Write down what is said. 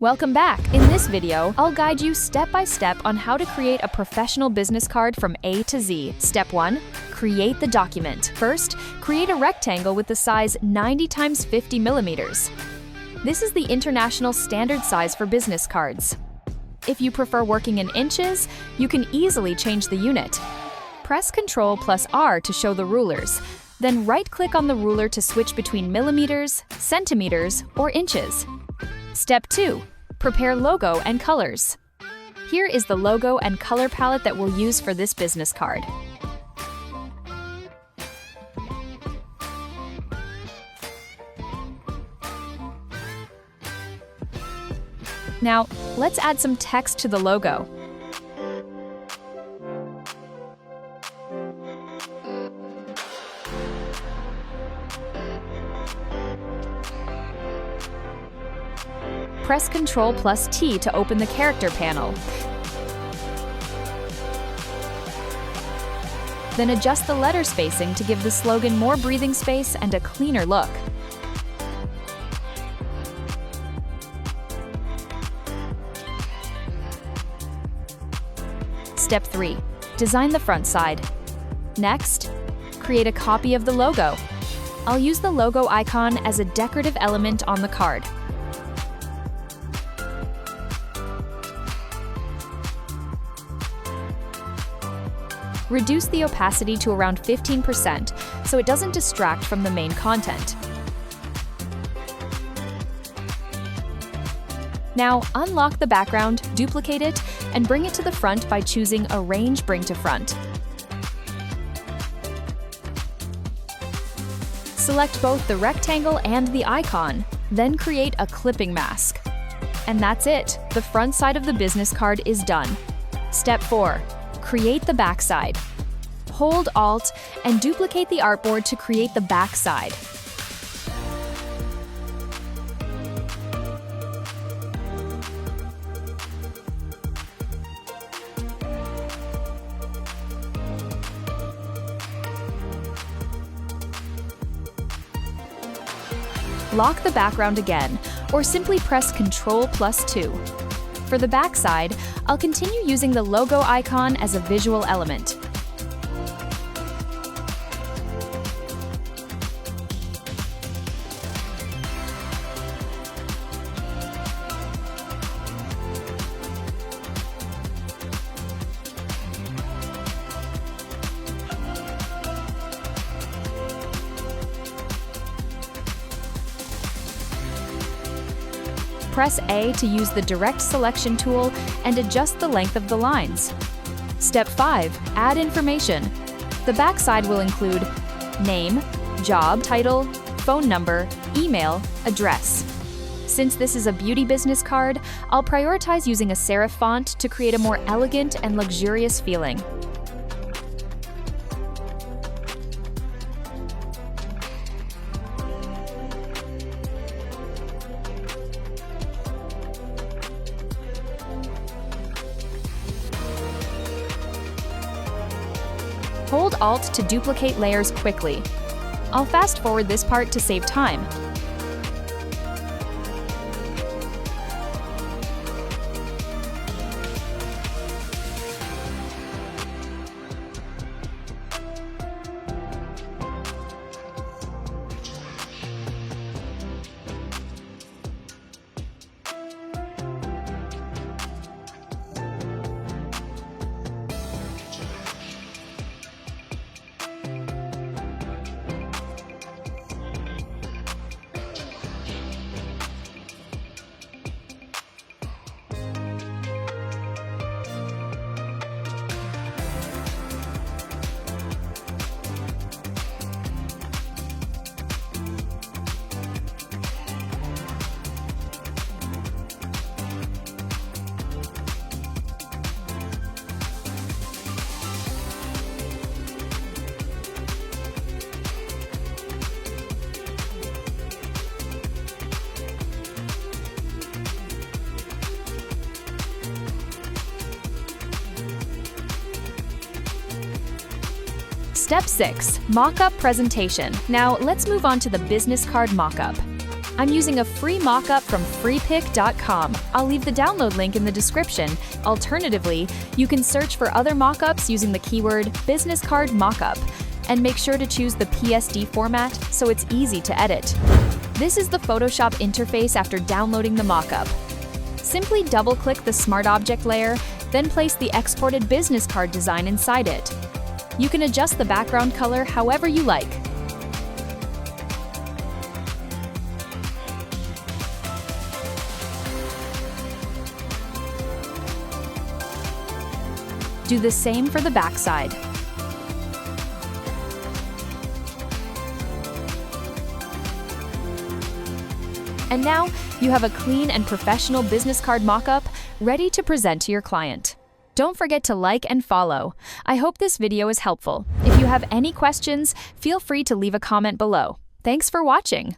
Welcome back. In this video, I'll guide you step by step on how to create a professional business card from A to Z. Step 1. Create the document. First, create a rectangle with the size 90 x 50 millimeters. This is the international standard size for business cards. If you prefer working in inches, you can easily change the unit. Press Ctrl+R to show the rulers. Then right-click on the ruler to switch between millimeters, centimeters, or inches. Step 2. Prepare logo and colors. Here is the logo and color palette that we'll use for this business card. Now, let's add some text to the logo. Press Ctrl+T to open the character panel. Then adjust the letter spacing to give the slogan more breathing space and a cleaner look. Step 3. Design the front side. Next, create a copy of the logo. I'll use the logo icon as a decorative element on the card. Reduce the opacity to around 15% so it doesn't distract from the main content. Now, unlock the background, duplicate it, and bring it to the front by choosing Arrange Bring to Front. Select both the rectangle and the icon, then create a clipping mask. And that's it! The front side of the business card is done. Step 4. Create the backside. Hold Alt and duplicate the artboard to create the backside. Lock the background again, or simply press Ctrl+2. For the backside, I'll continue using the logo icon as a visual element. Press A to use the direct selection tool and adjust the length of the lines. Step 5. Add information. The backside will include name, job title, phone number, email, address. Since this is a beauty business card, I'll prioritize using a serif font to create a more elegant and luxurious feeling. Hold Alt to duplicate layers quickly. I'll fast forward this part to save time. Step 6. Mock-up presentation. Now let's move on to the business card mock-up. I'm using a free mockup from freepik.com. I'll leave the download link in the description. Alternatively, you can search for other mockups using the keyword business card mockup. And make sure to choose the PSD format so it's easy to edit. This is the Photoshop interface after downloading the mockup. Simply double-click the Smart Object layer, then place the exported business card design inside it. You can adjust the background color however you like. Do the same for the backside. And now, you have a clean and professional business card mockup ready to present to your client. Don't forget to like and follow. I hope this video is helpful. If you have any questions, feel free to leave a comment below. Thanks for watching.